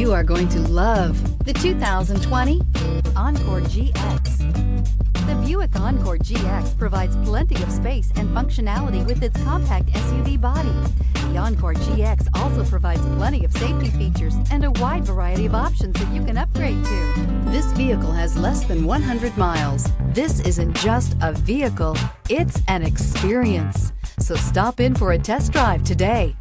You are going to love the 2020 Encore GX. The Buick Encore GX provides plenty of space and functionality with its compact SUV body. The Encore GX also provides plenty of safety features and a wide variety of options that you can upgrade to. This vehicle has less than 100 miles. This isn't just a vehicle, it's an experience. So stop in for a test drive today.